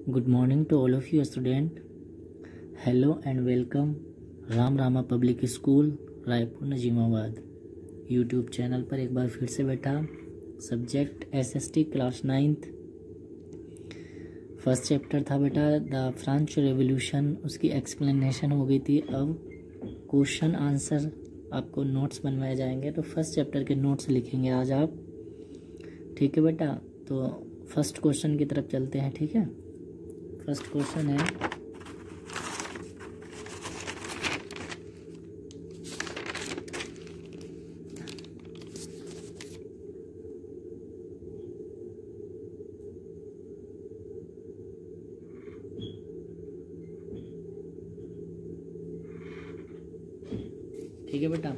Good morning to all of you student. Hello and welcome Ram Rama public school Raipur Najimabad YouTube channel पर एक बार फिर से बैठा। Subject SST class 9th। First chapter था बेटा द फ्रेंच रेवोल्यूशन, उसकी एक्सप्लेनेशन हो गई थी। अब क्वेश्चन आंसर आपको नोट्स बनवाए जाएंगे, तो फर्स्ट चैप्टर के नोट्स लिखेंगे आज आप, ठीक है बेटा। तो फर्स्ट क्वेश्चन की तरफ चलते हैं, ठीक है। फर्स्ट क्वेश्चन है ठीक है बेटा।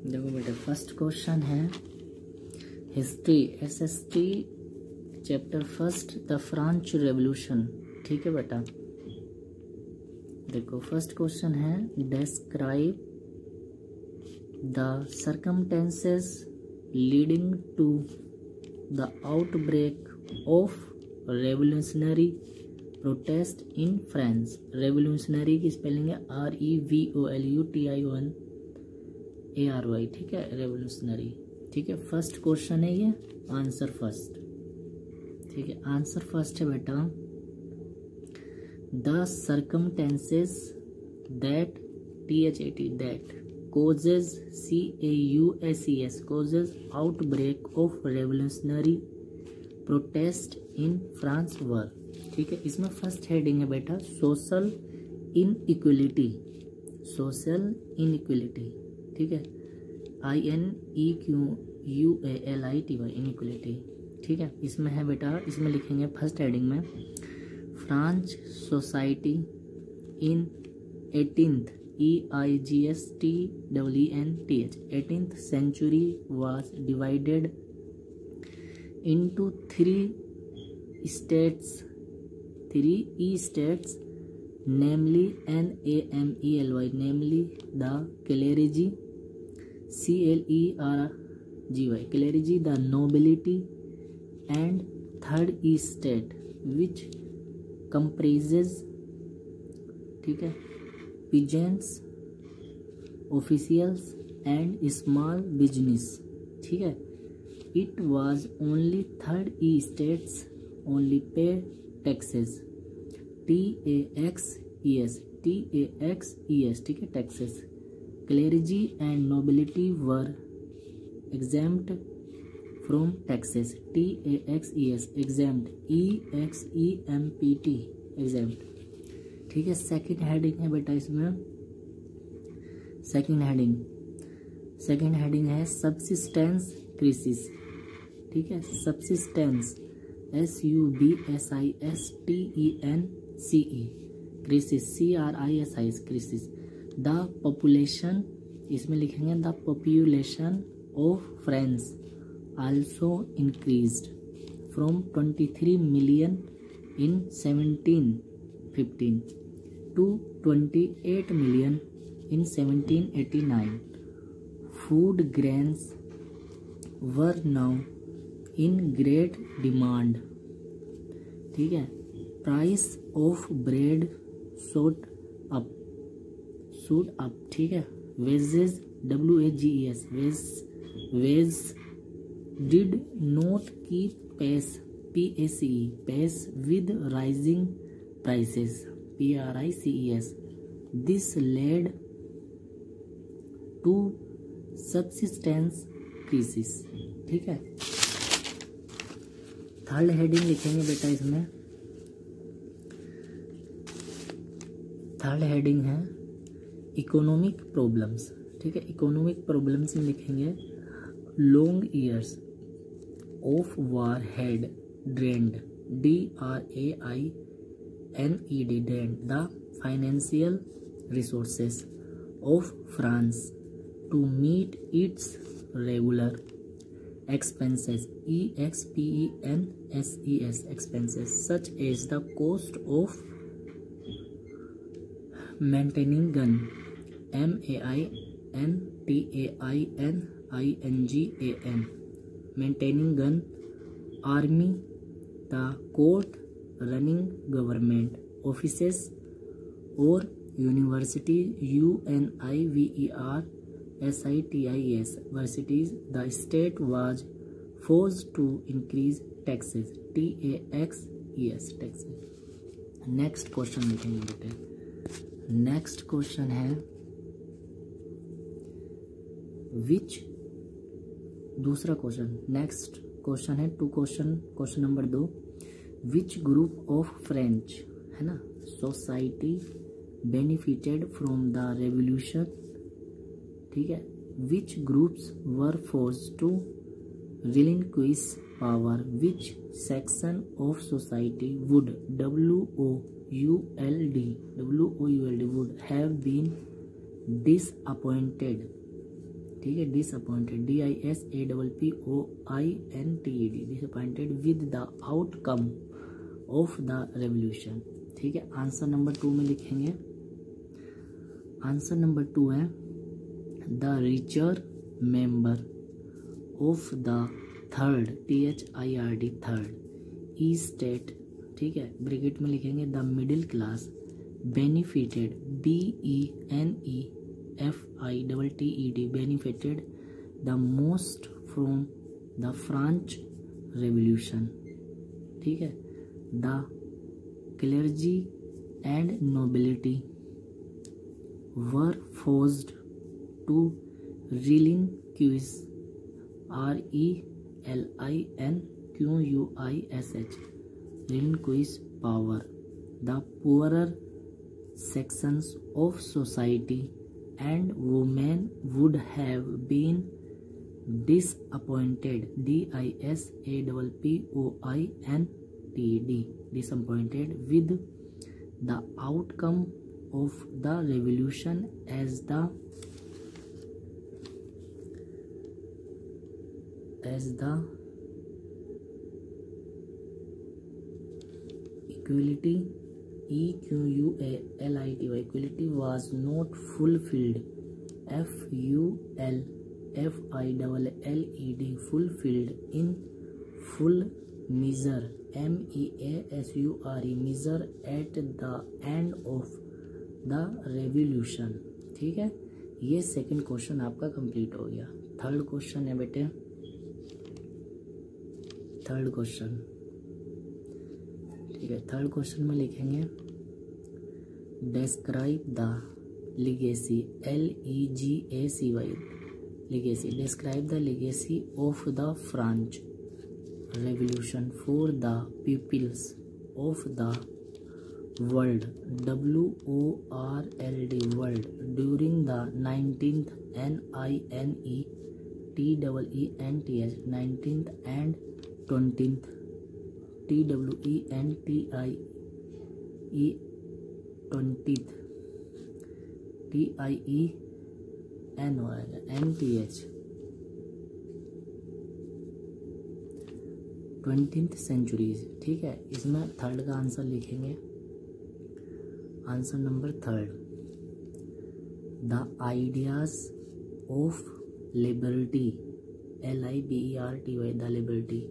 देखो बेटा फर्स्ट क्वेश्चन है history SST chapter first the French revolution, ठीक है बेटा। देखो फर्स्ट क्वेश्चन है describe the circumstances leading to the outbreak of revolutionary protest in France. Revolutionary की स्पेलिंग है REVOLUTIONARY, ठीक है, रेवोल्यूशनरी, ठीक है। फर्स्ट क्वेश्चन है ये, आंसर फर्स्ट, ठीक है। आंसर फर्स्ट है बेटा the circumstances that that causes causes outbreak of revolutionary protest in France वर, ठीक है। इसमें फर्स्ट हेडिंग है बेटा सोशल इनइक्वलिटी, सोशल इनइक्वलिटी, ठीक है, INEQUALITY इनइक्वलिटी, ठीक है। इसमें है बेटा, इसमें लिखेंगे फर्स्ट हेडिंग में French society in 18th EIGSTENTH 18th century was divided into three states, namely NAMELY, namely the clergy, clergy, the nobility, and third state which comprises, ठीक है, peasants, officials and small business, ठीक है। It was only third states only pay taxes, TAXES, ठीक है, taxes. Clergy and nobility were exempt from taxes, TAXES, exempt, EXEMPT, exempt, ठीक है। Second heading है बेटा इसमें, सेकंड हेडिंग है सब्सिस्टेंस क्राइसिस, ठीक है, subsistence SUBSISTENCE crisis, CRISIS crisis. The population, इसमें लिखेंगे the population of France also increased from 23 million in 1715 to 28 million in 1789. Food grains were now in great demand, ठीक है। Price of bread shot up, ठीक है। Wages WAGES, wages did not keep pace, pace with rising prices, PRICES. This led to subsistence crisis, ठीक है। Third heading लिखेंगे बेटा इसमें, third heading है इकोनॉमिक प्रॉब्लम्स, ठीक है। इकोनॉमिक प्रॉब्लम्स में लिखेंगे long years of war had drained, DRAINED, drained the financial resources of France to meet its regular expenses, EXPENSES, expenses such as the cost of maintaining gun, MAINTAINING INGAN, maintaining gun, army, the court, running government offices or university, UNIVERSITIES, universities. The state was forced to increase taxes, TAXES, taxes. Next question लिखेंगे बेटे। Next question है विच, दूसरा question, next question है 2 question, question number 2, which group of French, है ना, society benefited from the revolution, ठीक है, which groups were forced to relinquish power, which section of society would WOULD would have been disappointed, ठीक है, disappointed, DISAPPOINTED, disappointed with the outcome of the revolution, ठीक है। Answer number 2 में लिखेंगे, answer number 2 है the richer member of the third, THIRD, third estate, ठीक है, bracket में लिखेंगे the middle class benefited, BENEFITTED, benefited the most from the French revolution, ठीक है, the clergy and nobility were forced to relinquish, RELINQUISH, relinquish power. The poorer sections of society and women would have been disappointed, DISAPPOINTED, disappointed with the outcome of the revolution as the equality, EQUALITY, equality was not fulfilled, FULFILLED, fulfilled in full measure, MEASURE, measure at the end of the revolution, ठीक है। ये second question आपका complete हो गया। Third question है बेटे, third question, ठीक है, थर्ड क्वेश्चन में लिखेंगे describe the legacy, LEGACY, legacy, describe the legacy of the French revolution for the peoples of the world, WORLD, world, during the 19th NINETEENTH 19th and 20th TWENTIE 20th TIENTH 20th centuries, ठीक है। इसमें third का answer लिखेंगे, answer number third, the ideas of liberty, LIBERTY, the liberty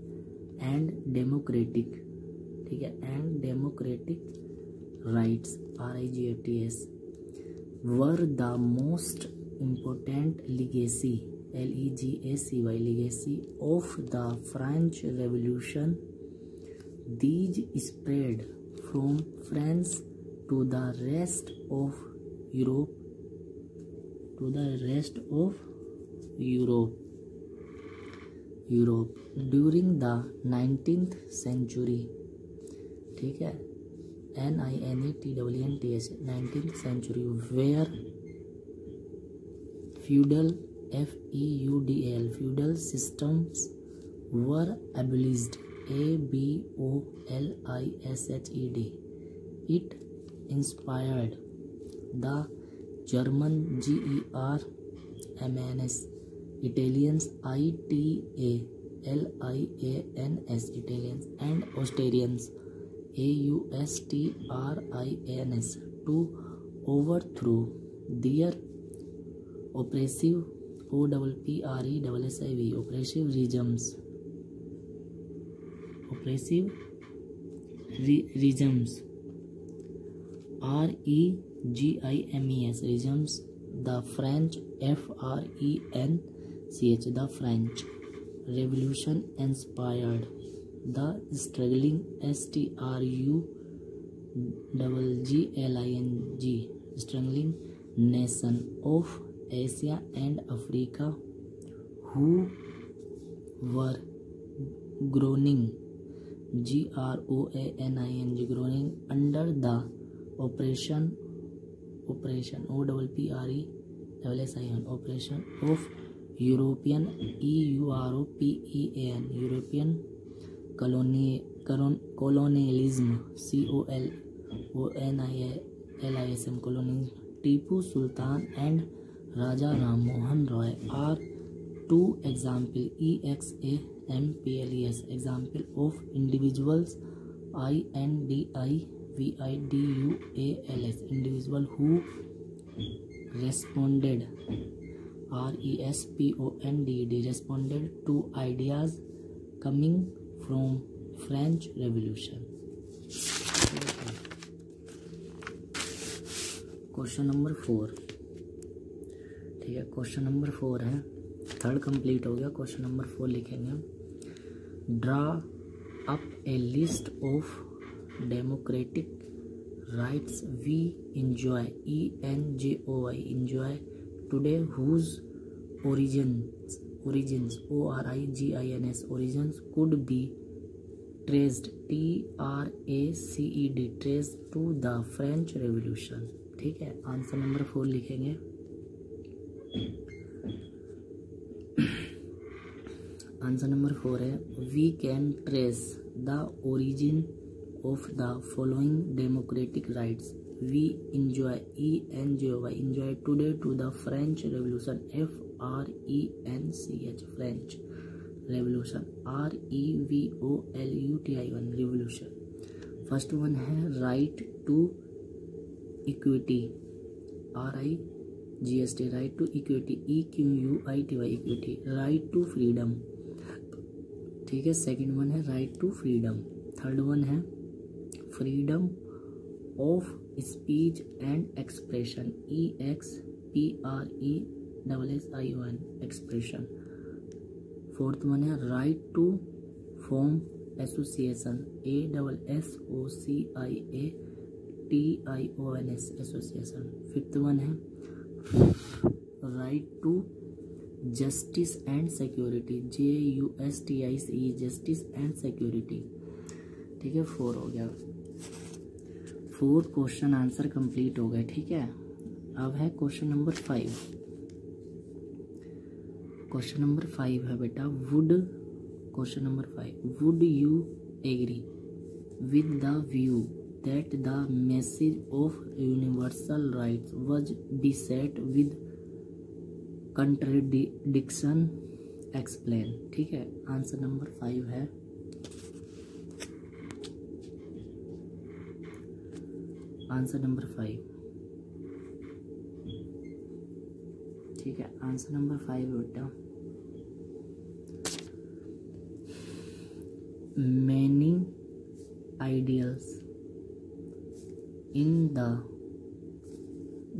and democratic, ठीक है, and democratic rights, RIGHTS, were the most important legacy, LEGACY, legacy of the French revolution, these spread from France to the rest of Europe, during the 19th century, ठीक है, NINETEENTH 19th century, where feudal, FEUDAL, feudal systems were abolished, ABOLISHED. It inspired the German GERMANS, Italians ITALIANS, Italians, and Austrians AUSTRIANS to overthrow their oppressive OPPRESSIV, oppressive regimes. Oppressive regimes. REGIMES, regimes. The French, FRENCH, the French Revolution inspired the struggling STRUGGLING struggling nation of Asia and Africa who were groaning GROANING groaning under the oppression OPPRESSION oppression of European European colonialism COLONIALISM colonialism. Tipu Sultan and Raja Ram Mohan Roy are two examples. EXAMPLES example of individuals. INDIVIDUALS individual who responded. RESPONDED responded to ideas coming from French Revolution. Question number 4, ठीक है, question number 4 है, third complete हो गया। Question number 4 लिखेंगे, draw up a list of democratic rights we enjoy ENJOY enjoy today whose origins ORIGINS origins could be traced TRACED traced to the French Revolution। ठीक है, answer number 4 लिखेंगे। Answer number 4 है, we can trace the origin of the following democratic rights we enjoy enjoy today to the French Revolution FRENCH French Revolution REVOLUTION Revolution। First one है right to equity RIGST right to equity EQUITY equity. Right to freedom, ठीक है, second one है right to freedom. Third one है freedom of speech and expression EXPRESSION expression. Fourth one है right to form association ASSOCIATION association. Fifth one है right to justice and security JUSTICE justice and security. ठीक है, 4 हो गया। 4 question answer complete हो गए। ठीक है, अब है क्वेश्चन नंबर 5। क्वेश्चन नंबर 5 है बेटा, question number 5 would you agree with the view that the message of universal rights was beset with contradiction explain. ठीक है, आंसर नंबर 5 है आंसर नंबर 5। ठीक है, आंसर नंबर 5 बेटा, many ideals in the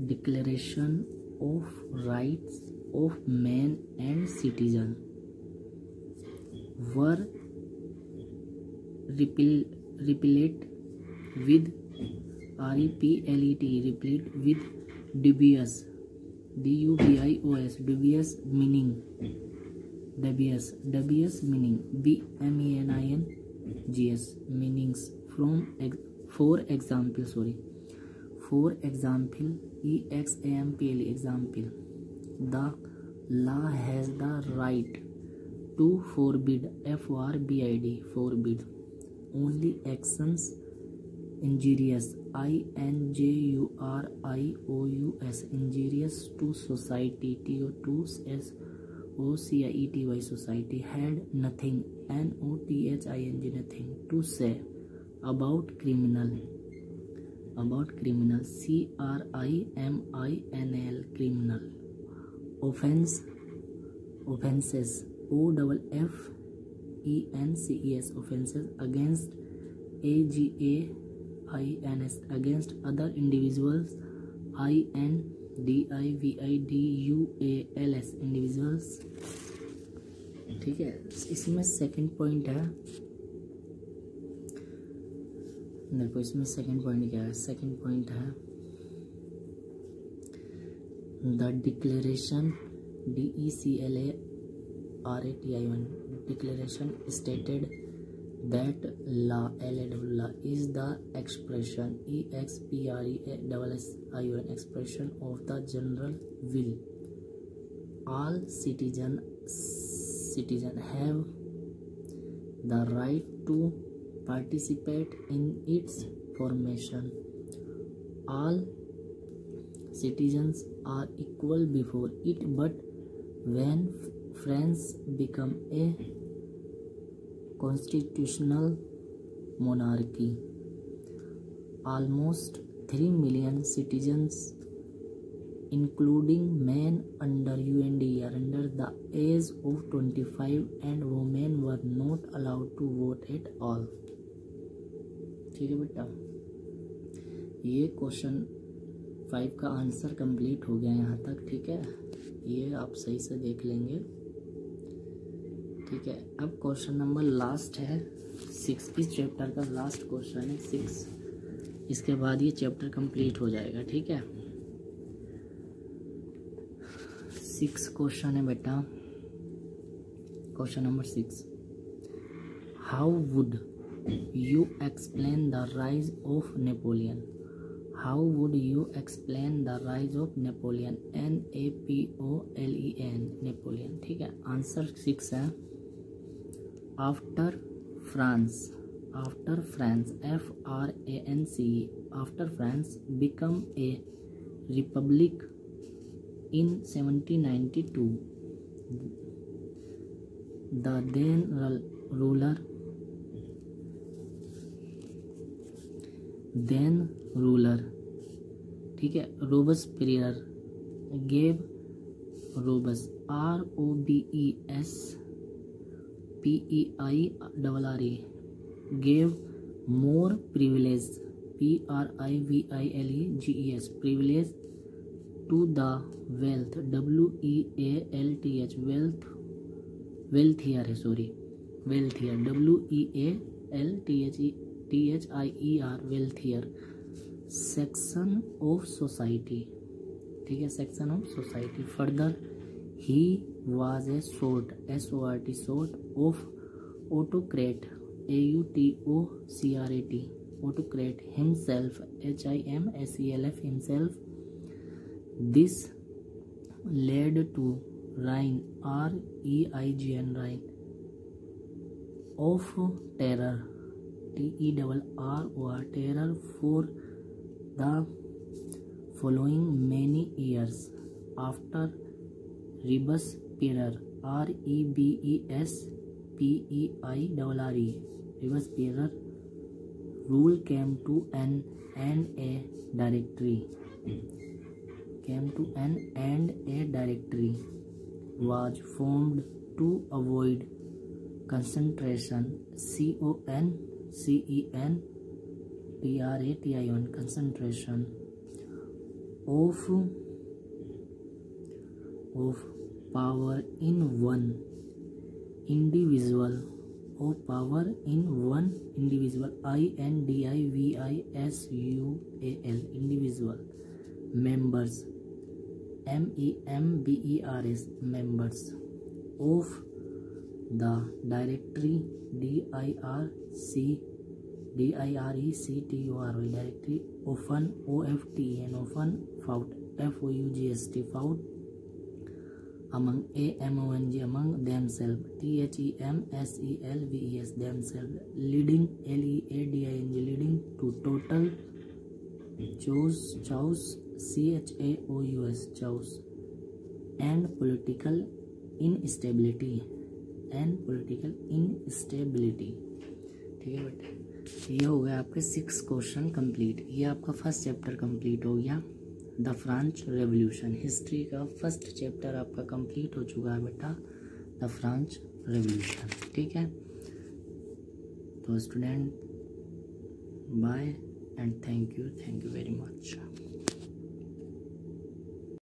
declaration of rights of man and citizen were repellent with replete with dubious dubious meaning BMENINGS meanings from for example EXAMPLE example the law has the right to forbid forbid only actions injurious INJURIOUS injurious to society TOCIETY society had nothing NOTHING nothing to say about criminal CRIMINAL criminal offense offenses, OFFENCES, offenses against AGAINS, against other individuals, INDIVIDUALS, individuals। ठीक है, इसमें second point है, देखो इसमें second point क्या है। Second point है the declaration DECLARATION, declaration stated that law is the expression EXPRESSION, expression of the general will. All citizens have the right to participate in its formation. All citizens are equal before it, but when France become a constitutional monarchy, almost 3 million citizens, including men under the age of 25 and women, were not allowed to vote at all। ठीक है बेटा, ये question 5 का answer complete हो गया यहाँ तक। ठीक है, ये आप सही से देख लेंगे। ठीक है, अब क्वेश्चन नंबर लास्ट है 6, इस चैप्टर का लास्ट क्वेश्चन है 6। इसके बाद ये चैप्टर कंप्लीट हो जाएगा। ठीक है, 6 क्वेश्चन है बेटा। Question number 6, how would you explain the rise of Napoleon? How would you explain the rise of Napoleon? NAPOLEON, Napoleon। ठीक है, आंसर 6 है after France, FRANCE, after France become a republic in 1792, the then ruler, ठीक है, Robespierre gave ROBESPEIRRE gave more privilege, PRIVILEGES, privilege to the wealth, WEALTH, wealthier, WEALTHIER, wealthier section of society। ठीक है, section of society। Further, he was a sort of autocrat, autocrat himself, himself। This led to reign, reign of terror, terror for the following many years after Robespierre, Robespierre rule came to an end, a directory was formed to avoid concentration, CONCENTRATION, concentration of power in one individual, INDIVISUAL, individual members, MEMBERS, members of the directory, DIRECTORY, directory, often FOUGST, fought among among themselves, THEMSELVES, themselves, leading leading to total chaos, chaos and political instability, ठीक है बेटा, ये हो गया आपके 6 question complete. ये आपका first chapter complete हो गया, द फ्रेंच रेवोल्यूशन। हिस्ट्री का फर्स्ट चैप्टर आपका कंप्लीट हो चुका है बेटा। The French revolution. ठीक है, तो student bye and thank you very much.